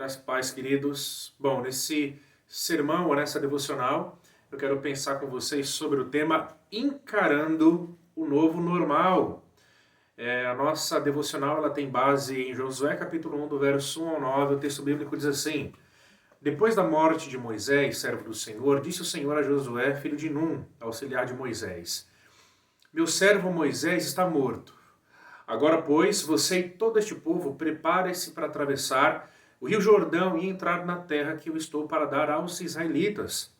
Graças e paz, queridos. Bom, nesse sermão ou nessa devocional, eu quero pensar com vocês sobre o tema Encarando o Novo Normal. A nossa devocional ela tem base em Josué capítulo 1, do verso 1 ao 9. O texto bíblico diz assim: Depois da morte de Moisés, servo do Senhor, disse o Senhor a Josué, filho de Num, auxiliar de Moisés: Meu servo Moisés está morto. Agora, pois, você e todo este povo prepare-se para atravessar o rio Jordão e entrar na terra que eu estou para dar aos israelitas.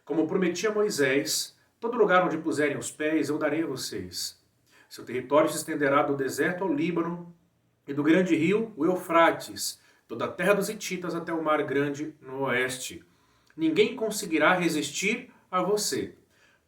Como prometi a Moisés, todo lugar onde puserem os pés eu darei a vocês. Seu território se estenderá do deserto ao Líbano e do grande rio, o Eufrates, toda a terra dos Hititas até o mar grande no oeste. Ninguém conseguirá resistir a você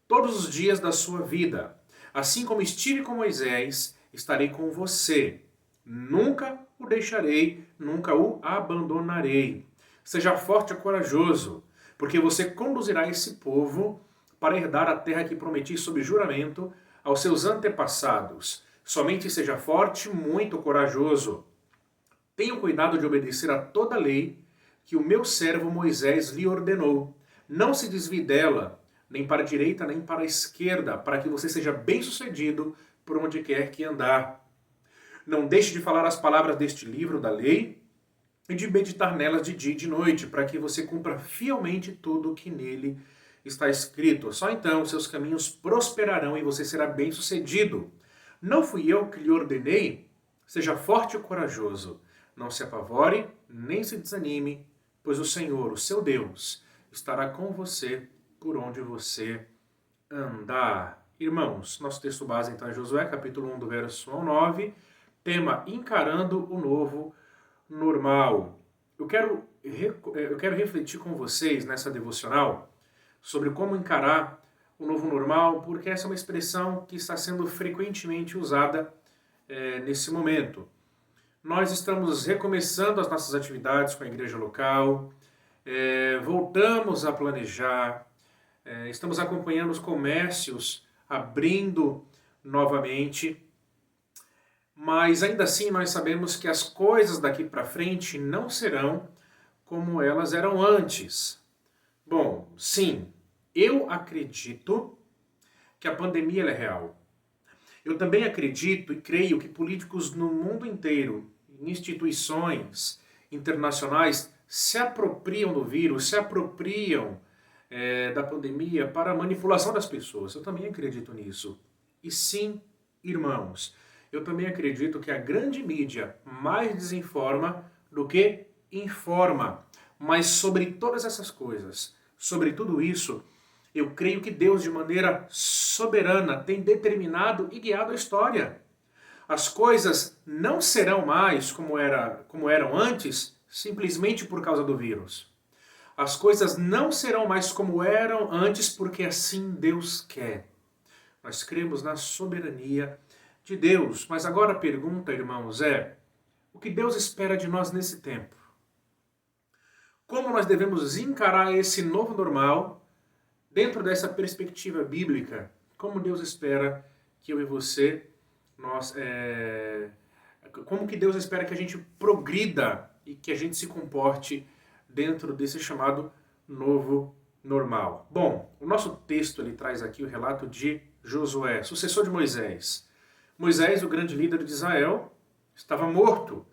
todos os dias da sua vida. Assim como estive com Moisés, estarei com você. Nunca o deixarei, nunca o abandonarei. Seja forte e corajoso, porque você conduzirá esse povo para herdar a terra que prometi sob juramento aos seus antepassados. Somente seja forte e muito corajoso. Tenha cuidado de obedecer a toda a lei que o meu servo Moisés lhe ordenou. Não se desvie dela, nem para a direita, nem para a esquerda, para que você seja bem-sucedido por onde quer que andar. Não deixe de falar as palavras deste livro da lei e de meditar nelas de dia e de noite, para que você cumpra fielmente tudo o que nele está escrito. Só então seus caminhos prosperarão e você será bem-sucedido. Não fui eu que lhe ordenei? Seja forte e corajoso. Não se apavore, nem se desanime, pois o Senhor, o seu Deus, estará com você por onde você andar. Irmãos, nosso texto base então é Josué, capítulo 1, do verso 1 ao 9, tema Encarando o Novo Normal. Eu quero refletir com vocês nessa devocional sobre como encarar o novo normal, porque essa é uma expressão que está sendo frequentemente usada nesse momento. Nós estamos recomeçando as nossas atividades com a igreja local, voltamos a planejar, estamos acompanhando os comércios abrindo novamente, mas ainda assim nós sabemos que as coisas daqui para frente não serão como elas eram antes. Bom, sim, eu acredito que a pandemia é real. Eu também acredito e creio que políticos no mundo inteiro, instituições internacionais, se apropriam do vírus, se apropriam da pandemia para a manipulação das pessoas. Eu também acredito nisso. E sim, irmãos, eu também acredito que a grande mídia mais desinforma do que informa. Mas sobre todas essas coisas, sobre tudo isso, eu creio que Deus, de maneira soberana, tem determinado e guiado a história. As coisas não serão mais como eram antes, simplesmente por causa do vírus. As coisas não serão mais como eram antes, porque assim Deus quer. Nós cremos na soberania de Deus. Mas agora a pergunta, irmãos, o que Deus espera de nós nesse tempo? Como nós devemos encarar esse novo normal dentro dessa perspectiva bíblica? Como Deus espera que eu e você, como que Deus espera que a gente progrida e que a gente se comporte dentro desse chamado novo normal? Bom, o nosso texto ele traz aqui o relato de Josué, sucessor de Moisés. Moisés, o grande líder de Israel, estava morto,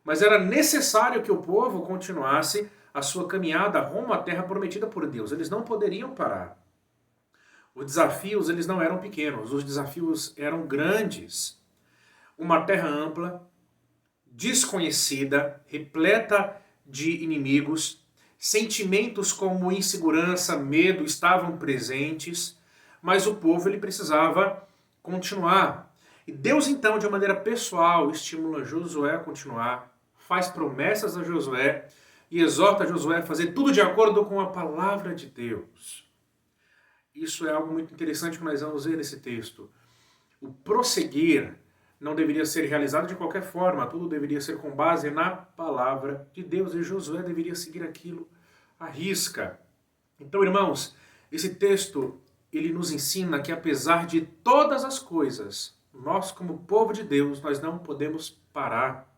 mas era necessário que o povo continuasse a sua caminhada rumo à terra prometida por Deus. Eles não poderiam parar. Os desafios eles não eram pequenos, os desafios eram grandes. Uma terra ampla, desconhecida, repleta de inimigos, sentimentos como insegurança, medo estavam presentes, mas o povo ele precisava continuar. E Deus então, de maneira pessoal, estimula Josué a continuar, faz promessas a Josué e exorta Josué a fazer tudo de acordo com a palavra de Deus. Isso é algo muito interessante que nós vamos ver nesse texto. O prosseguir não deveria ser realizado de qualquer forma, tudo deveria ser com base na palavra de Deus, e Josué deveria seguir aquilo à risca. Então, irmãos, esse texto, ele nos ensina que apesar de todas as coisas, nós como povo de Deus, nós não podemos parar.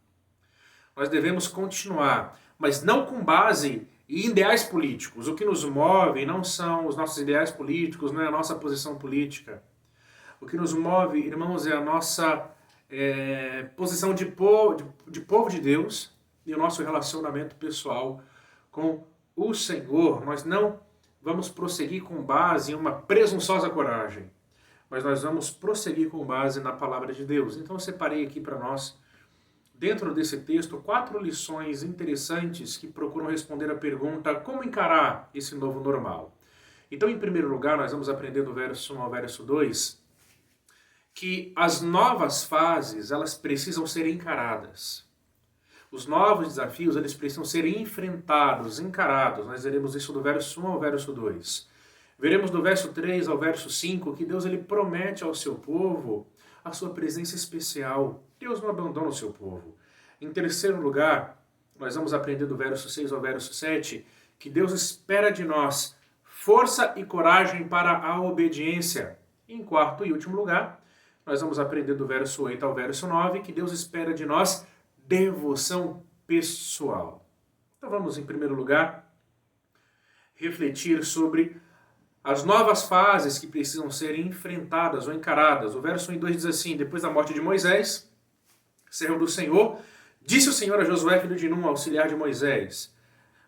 Nós devemos continuar. mas não com base em ideais políticos. O que nos move não são os nossos ideais políticos, não é a nossa posição política. O que nos move, irmãos, é a nossa posição de povo de Deus e o nosso relacionamento pessoal com o Senhor. Nós não vamos prosseguir com base em uma presunçosa coragem, mas nós vamos prosseguir com base na palavra de Deus. Então eu separei aqui para nós, dentro desse texto, 4 lições interessantes que procuram responder a pergunta: como encarar esse novo normal? Então, em primeiro lugar, nós vamos aprender do verso 1 ao verso 2 que as novas fases, elas precisam ser encaradas. Os novos desafios, eles precisam ser enfrentados, encarados. Nós veremos isso do verso 1 ao verso 2. Veremos do verso 3 ao verso 5 que Deus ele promete ao seu povo a sua presença especial. Deus não abandona o seu povo. Em terceiro lugar, nós vamos aprender do verso 6 ao verso 7 que Deus espera de nós força e coragem para a obediência. E em quarto e último lugar, nós vamos aprender do verso 8 ao verso 9 que Deus espera de nós devoção pessoal. Então vamos, em primeiro lugar, refletir sobre as novas fases que precisam ser enfrentadas ou encaradas. O verso 1 e 2 diz assim: depois da morte de Moisés, servo do Senhor, disse o Senhor a Josué, filho de Num, auxiliar de Moisés: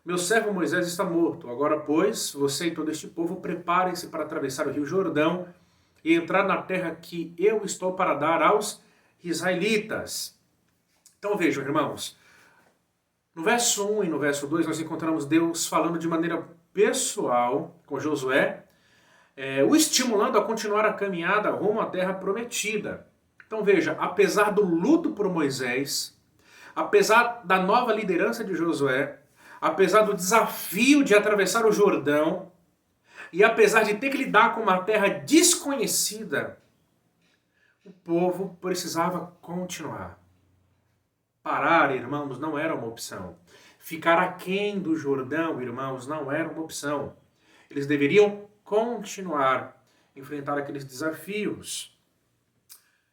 meu servo Moisés está morto. Agora, pois, você e todo este povo preparem-se para atravessar o rio Jordão e entrar na terra que eu estou para dar aos israelitas. Então vejam, irmãos, no verso 1 e no verso 2 nós encontramos Deus falando de maneira pessoal com Josué, o estimulando a continuar a caminhada rumo à terra prometida. Então veja, apesar do luto por Moisés, apesar da nova liderança de Josué, apesar do desafio de atravessar o Jordão, e apesar de ter que lidar com uma terra desconhecida, o povo precisava continuar. Parar, irmãos, não era uma opção. Ficar aquém do Jordão, irmãos, não era uma opção. Eles deveriam continuar, enfrentar aqueles desafios.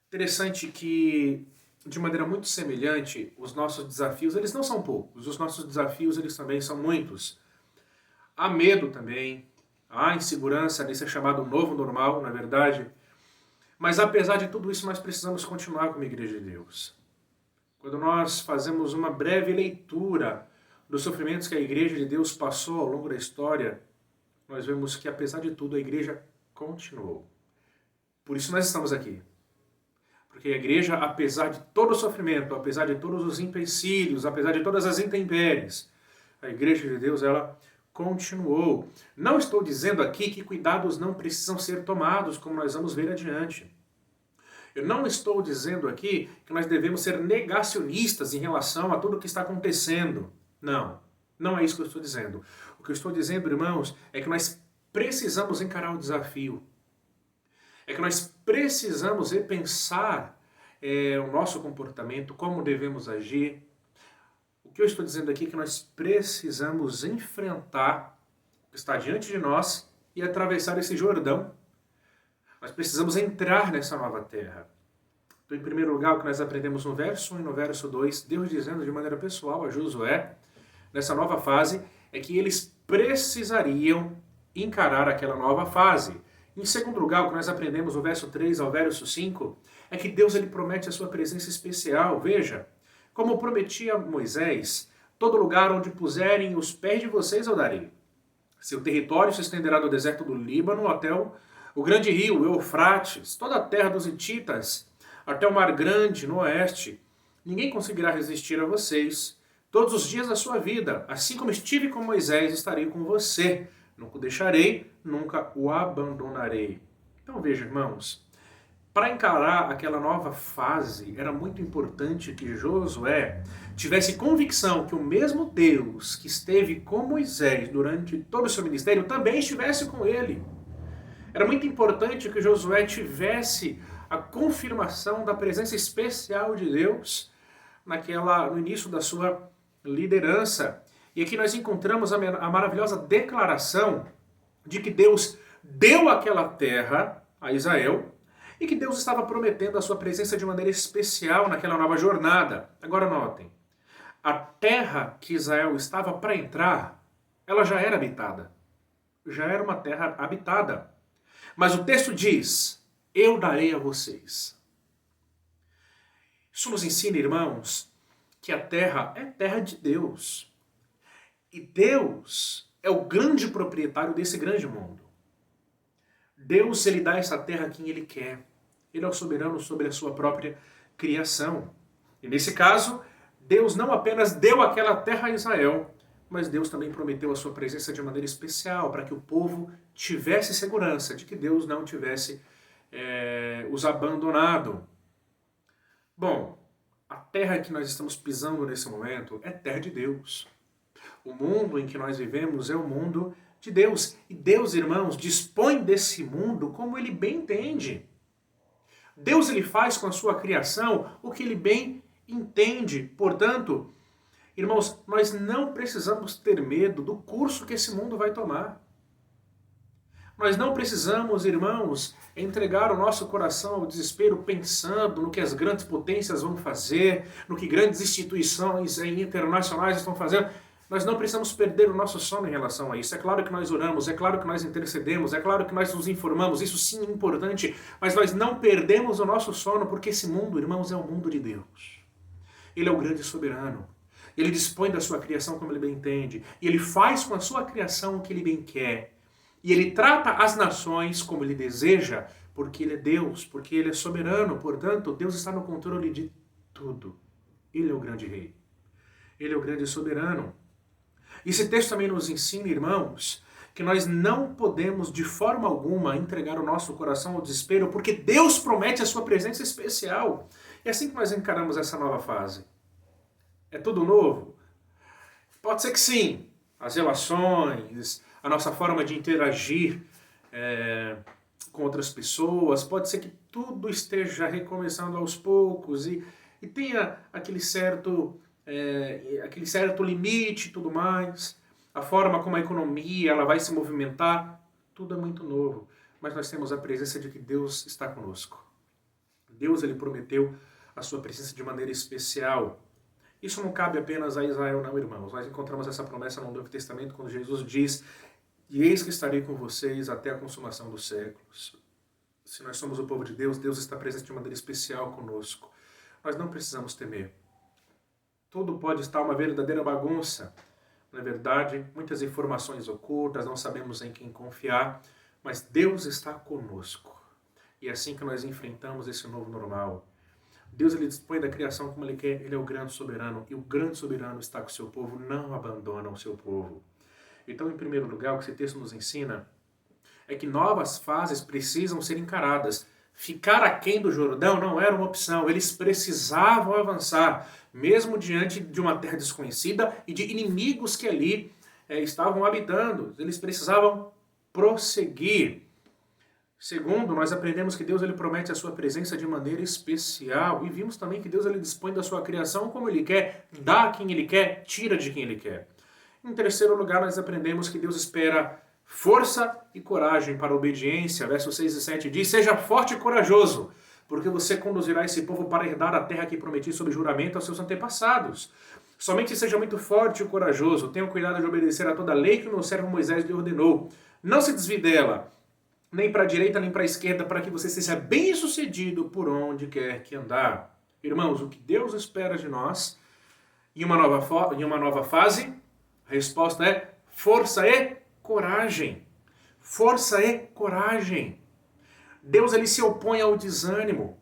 Interessante que, de maneira muito semelhante, os nossos desafios, eles não são poucos. Os nossos desafios, eles também são muitos. Há medo também. Há insegurança nesse chamado novo normal, na verdade. Mas apesar de tudo isso, nós precisamos continuar como Igreja de Deus. Quando nós fazemos uma breve leitura dos sofrimentos que a Igreja de Deus passou ao longo da história, nós vemos que apesar de tudo a Igreja continuou. Por isso nós estamos aqui. Porque a Igreja, apesar de todo o sofrimento, apesar de todos os empecilhos, apesar de todas as intempéries, a Igreja de Deus, ela continuou. Não estou dizendo aqui que cuidados não precisam ser tomados, como nós vamos ver adiante. Eu não estou dizendo aqui que nós devemos ser negacionistas em relação a tudo o que está acontecendo. Não, não é isso que eu estou dizendo. O que eu estou dizendo, irmãos, é que nós precisamos encarar o desafio. É que nós precisamos repensar o nosso comportamento, como devemos agir. O que eu estou dizendo aqui é que nós precisamos enfrentar o que está diante de nós e atravessar esse Jordão. Nós precisamos entrar nessa nova terra. Então, em primeiro lugar, o que nós aprendemos no verso 1 e no verso 2, Deus dizendo de maneira pessoal a Josué, nessa nova fase, é que eles precisariam encarar aquela nova fase. Em segundo lugar, o que nós aprendemos no verso 3 ao verso 5, é que Deus ele promete a sua presença especial. Veja, como prometia a Moisés, todo lugar onde puserem os pés de vocês eu darei. Seu território se estenderá do deserto do Líbano até o grande rio, o Eufrates, toda a terra dos Hititas, até o mar grande no oeste. Ninguém conseguirá resistir a vocês todos os dias da sua vida. Assim como estive com Moisés, estarei com você. Nunca o deixarei, nunca o abandonarei. Então veja, irmãos, para encarar aquela nova fase, era muito importante que Josué tivesse convicção que o mesmo Deus que esteve com Moisés durante todo o seu ministério também estivesse com ele. Era muito importante que Josué tivesse a confirmação da presença especial de Deus no início da sua liderança. E aqui nós encontramos a maravilhosa declaração de que Deus deu aquela terra a Israel e que Deus estava prometendo a sua presença de maneira especial naquela nova jornada. Agora notem, A terra que Israel estava para entrar, ela já era habitada. Já era uma terra habitada. Mas o texto diz, eu darei a vocês. Isso nos ensina, irmãos, que a terra é terra de Deus. E Deus é o grande proprietário desse grande mundo. Deus, ele dá essa terra a quem ele quer. Ele é o soberano sobre a sua própria criação. E nesse caso, Deus não apenas deu aquela terra a Israel, mas Deus também prometeu a sua presença de maneira especial, para que o povo tivesse segurança de que Deus não tivesse os abandonado. Bom, a terra que nós estamos pisando nesse momento é terra de Deus. O mundo em que nós vivemos é o mundo de Deus. E Deus, irmãos, dispõe desse mundo como Ele bem entende. Deus, ele faz com a sua criação o que Ele bem entende. Portanto, irmãos, nós não precisamos ter medo do curso que esse mundo vai tomar. Nós não precisamos, irmãos, entregar o nosso coração ao desespero pensando no que as grandes potências vão fazer, no que grandes instituições internacionais estão fazendo. Nós não precisamos perder o nosso sono em relação a isso. É claro que nós oramos, é claro que nós intercedemos, é claro que nós nos informamos, isso sim é importante, mas nós não perdemos o nosso sono porque esse mundo, irmãos, é o mundo de Deus. Ele é o grande soberano. Ele dispõe da sua criação como ele bem entende. E ele faz com a sua criação o que ele bem quer. E ele trata as nações como ele deseja, porque ele é Deus, porque ele é soberano. Portanto, Deus está no controle de tudo. Ele é o grande rei. Ele é o grande soberano. Esse texto também nos ensina, irmãos, que nós não podemos de forma alguma entregar o nosso coração ao desespero, porque Deus promete a sua presença especial. É assim que nós encaramos essa nova fase. É tudo novo? Pode ser que sim. As relações, a nossa forma de interagir com outras pessoas, pode ser que tudo esteja recomeçando aos poucos e tenha aquele certo limite e tudo mais. A forma como a economia ela vai se movimentar, tudo é muito novo. Mas nós temos a presença de que Deus está conosco. Deus, ele prometeu a sua presença de maneira especial. Isso não cabe apenas a Israel, não, irmãos. Nós encontramos essa promessa no Novo Testamento, quando Jesus diz, e eis que estarei com vocês até a consumação dos séculos. Se nós somos o povo de Deus, Deus está presente de maneira especial conosco. Nós não precisamos temer. Tudo pode estar uma verdadeira bagunça. Na verdade, muitas informações ocultas, não sabemos em quem confiar, mas Deus está conosco. E é assim que nós enfrentamos esse novo normal. Deus, ele dispõe da criação como ele quer, ele é o grande soberano, e o grande soberano está com o seu povo, não abandona o seu povo. Então, em primeiro lugar, o que esse texto nos ensina é que novas fases precisam ser encaradas. Ficar aquém do Jordão não era uma opção, eles precisavam avançar, mesmo diante de uma terra desconhecida e de inimigos que ali estavam habitando. Eles precisavam prosseguir. Segundo, nós aprendemos que Deus ele promete a sua presença de maneira especial. E vimos também que Deus ele dispõe da sua criação como ele quer, dá a quem ele quer, tira de quem ele quer. Em terceiro lugar, nós aprendemos que Deus espera força e coragem para a obediência. Versos 6 e 7 diz, seja forte e corajoso, porque você conduzirá esse povo para herdar a terra que prometi sob juramento aos seus antepassados. Somente seja muito forte e corajoso, tenha cuidado de obedecer a toda a lei que o meu servo Moisés lhe ordenou. Não se desvie dela, nem para a direita, nem para a esquerda, para que você seja bem-sucedido por onde quer que andar. Irmãos, o que Deus espera de nós em uma nova fase, a resposta é força e coragem. Força e coragem. Deus, ele se opõe ao desânimo.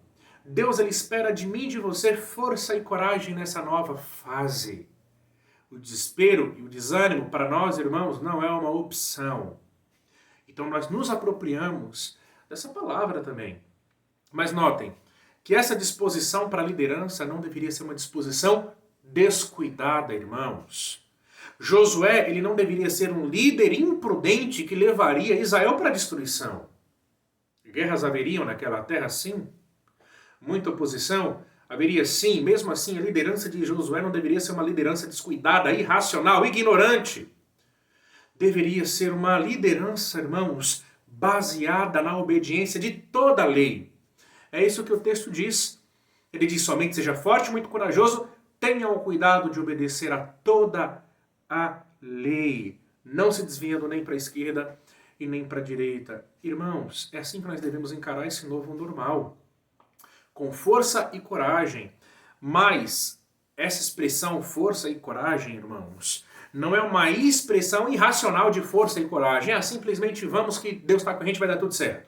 Deus, ele espera de mim e de você força e coragem nessa nova fase. O desespero e o desânimo, para nós, irmãos, não é uma opção. Então nós nos apropriamos dessa palavra também. Mas notem que essa disposição para a liderança não deveria ser uma disposição descuidada, irmãos. Josué, ele não deveria ser um líder imprudente que levaria Israel para a destruição. Guerras haveriam naquela terra, sim. Muita oposição haveria, sim. Mesmo assim, a liderança de Josué não deveria ser uma liderança descuidada, irracional, ignorante. Deveria ser uma liderança, irmãos, baseada na obediência de toda a lei. É isso que o texto diz. Ele diz somente seja forte, muito corajoso, tenham o cuidado de obedecer a toda a lei, não se desviando nem para a esquerda e nem para a direita. Irmãos, é assim que nós devemos encarar esse novo normal, com força e coragem. Mas essa expressão força e coragem, irmãos, não é uma expressão irracional de força e coragem. É simplesmente vamos que Deus está com a gente, vai dar tudo certo.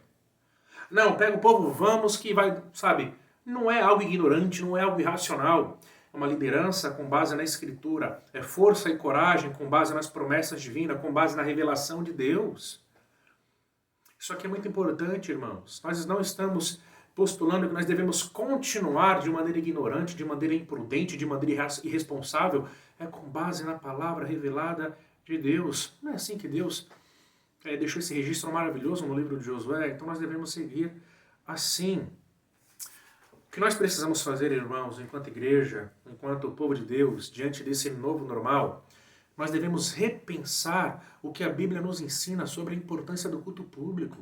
Não, pega o povo, vamos que vai, sabe? Não é algo ignorante, não é algo irracional. É uma liderança com base na Escritura. É força e coragem com base nas promessas divinas, com base na revelação de Deus. Isso aqui é muito importante, irmãos. Nós não estamos postulando que nós devemos continuar de maneira ignorante, de maneira imprudente, de maneira irresponsável. É com base na palavra revelada de Deus. Não é assim que Deus deixou esse registro maravilhoso no livro de Josué? Então nós devemos seguir assim. O que nós precisamos fazer, irmãos, enquanto igreja, enquanto povo de Deus, diante desse novo normal, nós devemos repensar o que a Bíblia nos ensina sobre a importância do culto público.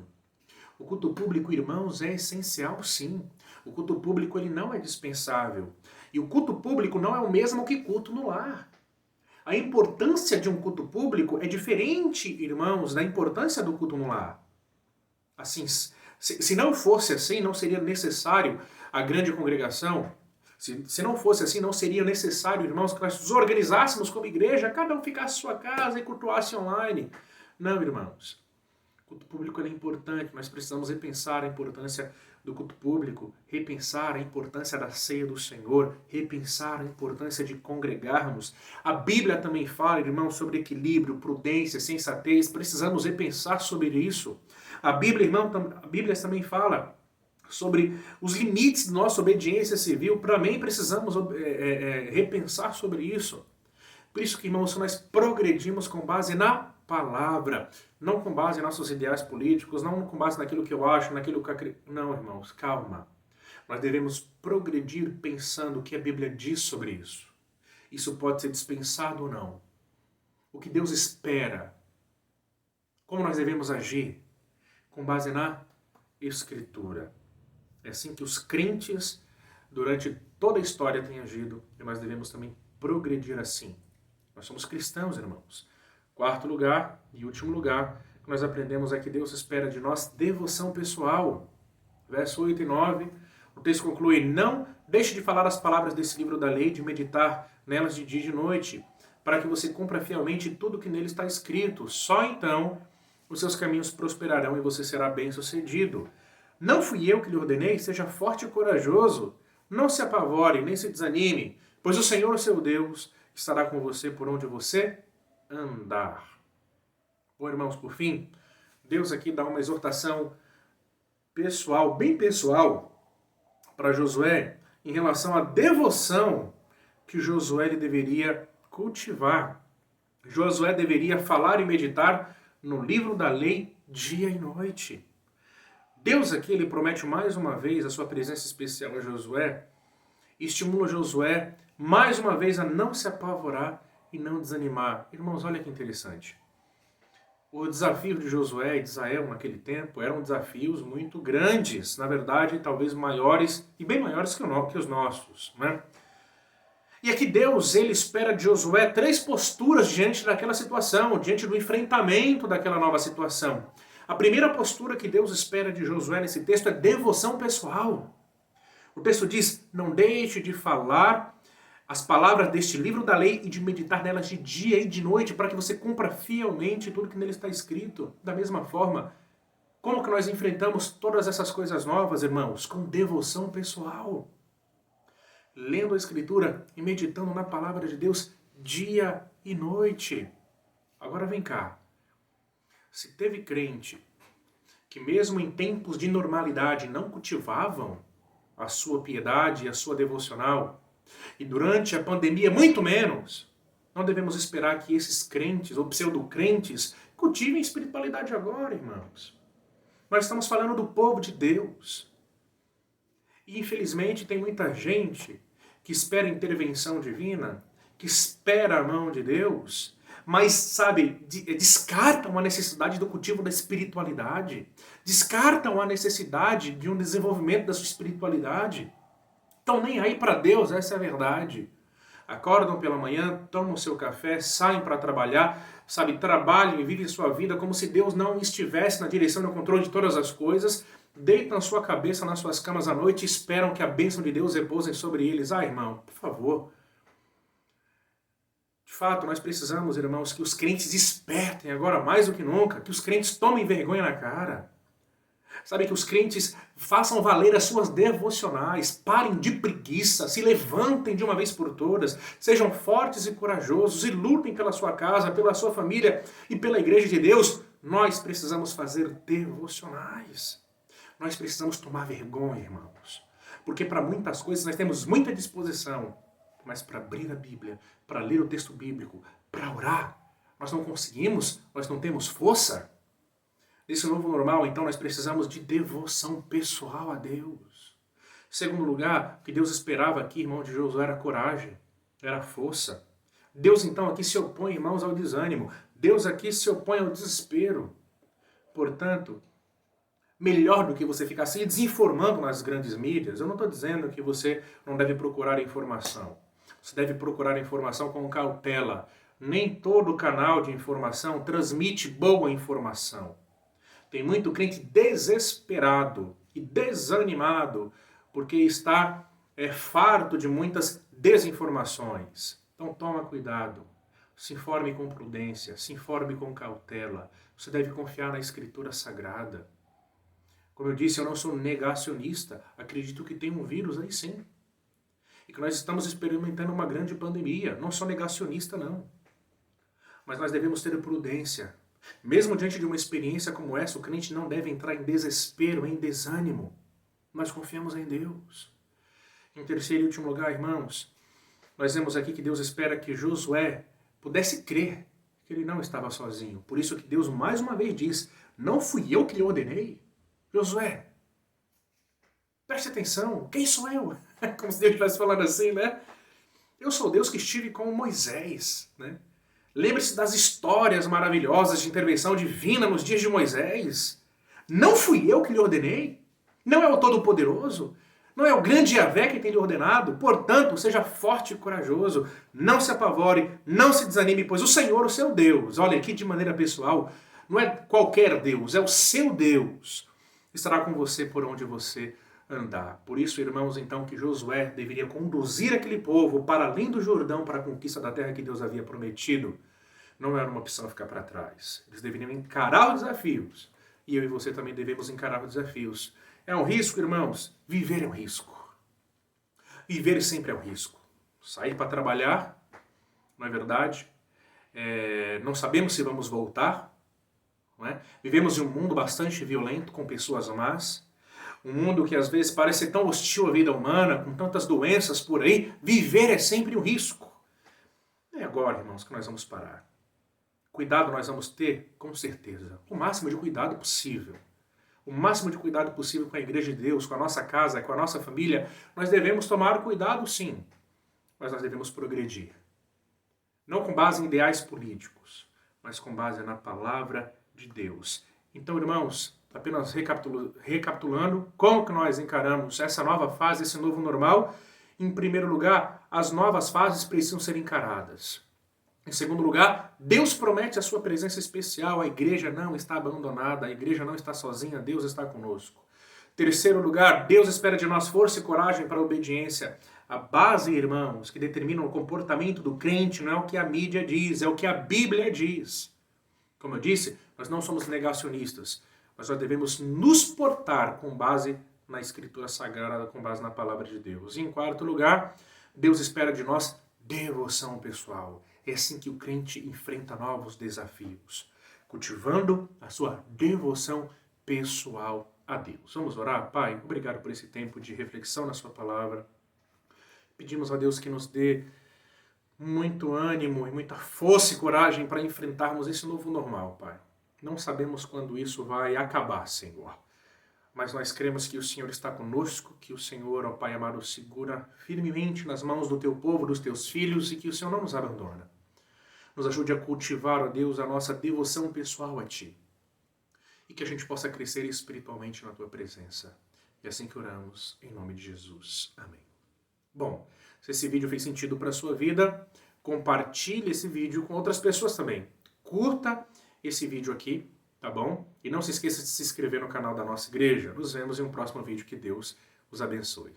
O culto público, irmãos, é essencial, sim. O culto público ele não é dispensável. E o culto público não é o mesmo que culto no lar. A importância de um culto público é diferente, irmãos, da importância do culto no lar. Assim, se não fosse assim, não seria necessário a grande congregação. Se não fosse assim, não seria necessário, irmãos, que nós nos organizássemos como igreja, cada um ficasse em sua casa e cultuasse online. Não, irmãos. O culto público é importante, nós precisamos repensar a importância do culto público, repensar a importância da ceia do Senhor, repensar a importância de congregarmos. A Bíblia também fala, irmãos, sobre equilíbrio, prudência, sensatez, precisamos repensar sobre isso. A Bíblia também fala sobre os limites da nossa obediência civil, também precisamos repensar sobre isso. Por isso que, irmãos, nós progredimos com base na palavra, não com base em nossos ideais políticos, não com base naquilo que eu acho, naquilo que eu acredito. Não, irmãos, calma. Nós devemos progredir pensando o que a Bíblia diz sobre isso. Isso pode ser dispensado ou não. O que Deus espera. Como nós devemos agir? Com base na Escritura. É assim que os crentes, durante toda a história, têm agido, e nós devemos também progredir assim. Nós somos cristãos, irmãos. Quarto lugar e último lugar que nós aprendemos é que Deus espera de nós devoção pessoal. Verso 8 e 9, o texto conclui: não deixe de falar as palavras desse livro da lei, de meditar nelas de dia e de noite, para que você cumpra fielmente tudo que nele está escrito. Só então os seus caminhos prosperarão e você será bem-sucedido. Não fui eu que lhe ordenei? Seja forte e corajoso. Não se apavore, nem se desanime, pois o Senhor, o seu Deus, estará com você por onde você andar. Bom, irmãos, por fim, Deus aqui dá uma exortação pessoal, bem pessoal, para Josué em relação à devoção que Josué ele deveria cultivar. Josué deveria falar e meditar no livro da lei dia e noite. Deus aqui ele promete mais uma vez a sua presença especial a Josué e estimula Josué mais uma vez a não se apavorar e não desanimar. Irmãos, olha que interessante. O desafio de Josué e de Israel naquele tempo eram desafios muito grandes, na verdade, talvez maiores e bem maiores que os nossos, né? E aqui Deus, ele espera de Josué 3 posturas diante daquela situação, diante do enfrentamento daquela nova situação. A primeira postura que Deus espera de Josué nesse texto é devoção pessoal. O texto diz: não deixe de falar as palavras deste livro da lei e de meditar nelas de dia e de noite, para que você cumpra fielmente tudo que nele está escrito. Da mesma forma, como que nós enfrentamos todas essas coisas novas, irmãos? Com devoção pessoal. Lendo a Escritura e meditando na palavra de Deus dia e noite. Agora vem cá. Se teve crente que mesmo em tempos de normalidade não cultivavam a sua piedade e a sua devocional, e durante a pandemia muito menos, não devemos esperar que esses crentes ou pseudo-crentes cultivem espiritualidade agora, irmãos. Nós estamos falando do povo de Deus. E infelizmente tem muita gente que espera intervenção divina, que espera a mão de Deus, mas, sabe, descartam a necessidade do cultivo da espiritualidade, descartam a necessidade de um desenvolvimento da sua espiritualidade. Estão nem aí para Deus, essa é a verdade. acordam pela manhã, tomam seu café, saem para trabalhar, sabe, trabalham e vivem sua vida como se Deus não estivesse na direção e no controle de todas as coisas, deitam sua cabeça nas suas camas à noite e esperam que a bênção de Deus repouse sobre eles. Ah, irmão, por favor. De fato, nós precisamos, irmãos, que os crentes despertem agora mais do que nunca, que os crentes tomem vergonha na cara. Sabe, que os crentes façam valer as suas devocionais, parem de preguiça, se levantem de uma vez por todas, sejam fortes e corajosos e lutem pela sua casa, pela sua família e pela igreja de Deus. Nós precisamos fazer devocionais. Nós precisamos tomar vergonha, irmãos. Porque para muitas coisas nós temos muita disposição, mas para abrir a Bíblia, para ler o texto bíblico, para orar, nós não conseguimos, nós não temos força. Nesse novo normal, então, nós precisamos de devoção pessoal a Deus. Segundo lugar, o que Deus esperava aqui, irmão de Josué, era coragem, era força. Deus, então, aqui se opõe, irmãos, ao desânimo. Deus aqui se opõe ao desespero. Portanto, melhor do que você ficar se desinformando nas grandes mídias, eu não estou dizendo que você não deve procurar informação. Você deve procurar informação com cautela. Nem todo canal de informação transmite boa informação. Tem muito crente desesperado e desanimado porque está farto de muitas desinformações. Então toma cuidado, se informe com prudência, se informe com cautela. Você deve confiar na Escritura Sagrada. Como eu disse, eu não sou negacionista, acredito que tem um vírus aí sim. E que nós estamos experimentando uma grande pandemia. Não sou negacionista não. Mas nós devemos ter prudência. Mesmo diante de uma experiência como essa, o crente não deve entrar em desespero, em desânimo. Nós confiamos em Deus. Em terceiro e último lugar, irmãos, nós vemos aqui que Deus espera que Josué pudesse crer que ele não estava sozinho. Por isso que Deus mais uma vez diz, não fui eu que lhe ordenei. Josué, preste atenção, quem sou eu? Como se Deus estivesse falando assim, né? Eu sou Deus que estive com Moisés, né? Lembre-se das histórias maravilhosas de intervenção divina nos dias de Moisés. Não fui eu que lhe ordenei? Não é o Todo-Poderoso? Não é o grande Yahvé que tem lhe ordenado? Portanto, seja forte e corajoso. Não se apavore, não se desanime, pois o Senhor, o seu Deus, olha aqui de maneira pessoal, não é qualquer Deus, é o seu Deus. Estará com você por onde você andar. Por isso, irmãos, então, que Josué deveria conduzir aquele povo para além do Jordão para a conquista da terra que Deus havia prometido. Não era uma opção ficar para trás. Eles deveriam encarar os desafios. E eu e você também devemos encarar os desafios. É um risco, irmãos. Viver é um risco. Viver sempre é um risco. Sair para trabalhar, não é verdade? Não sabemos se vamos voltar. Não é? Vivemos em um mundo bastante violento, com pessoas más. Um mundo que às vezes parece tão hostil à vida humana, com tantas doenças por aí. Viver é sempre um risco. É agora, irmãos, que nós vamos parar. Cuidado nós vamos ter, com certeza. O máximo de cuidado possível. O máximo de cuidado possível com a igreja de Deus, com a nossa casa, com a nossa família. Nós devemos tomar cuidado, sim. Mas nós devemos progredir. Não com base em ideais políticos, mas com base na palavra de Deus. Então, irmãos, apenas recapitulando, como que nós encaramos essa nova fase, esse novo normal? Em primeiro lugar, as novas fases precisam ser encaradas. Em segundo lugar, Deus promete a sua presença especial, a igreja não está abandonada, a igreja não está sozinha, Deus está conosco. Terceiro lugar, Deus espera de nós força e coragem para a obediência. A base, irmãos, que determina o comportamento do crente não é o que a mídia diz, é o que a Bíblia diz. Como eu disse, nós não somos negacionistas, mas nós devemos nos portar com base na Escritura Sagrada, com base na Palavra de Deus. E em quarto lugar, Deus espera de nós devoção pessoal. É assim que o crente enfrenta novos desafios, cultivando a sua devoção pessoal a Deus. Vamos orar? Pai, obrigado por esse tempo de reflexão na sua palavra. Pedimos a Deus que nos dê muito ânimo e muita força e coragem para enfrentarmos esse novo normal, Pai. Não sabemos quando isso vai acabar, Senhor. Mas nós cremos que o Senhor está conosco, que o Senhor, ó Pai amado, segura firmemente nas mãos do Teu povo, dos Teus filhos, e que o Senhor não nos abandona. Nos ajude a cultivar, ó Deus, a nossa devoção pessoal a Ti. E que a gente possa crescer espiritualmente na Tua presença. E assim que oramos, em nome de Jesus. Amém. Bom, Se esse vídeo fez sentido para a sua vida, compartilhe esse vídeo com outras pessoas também. Curta esse vídeo aqui, tá bom? E não se esqueça de se inscrever no canal da nossa igreja. Nos vemos em um próximo vídeo. Que Deus os abençoe.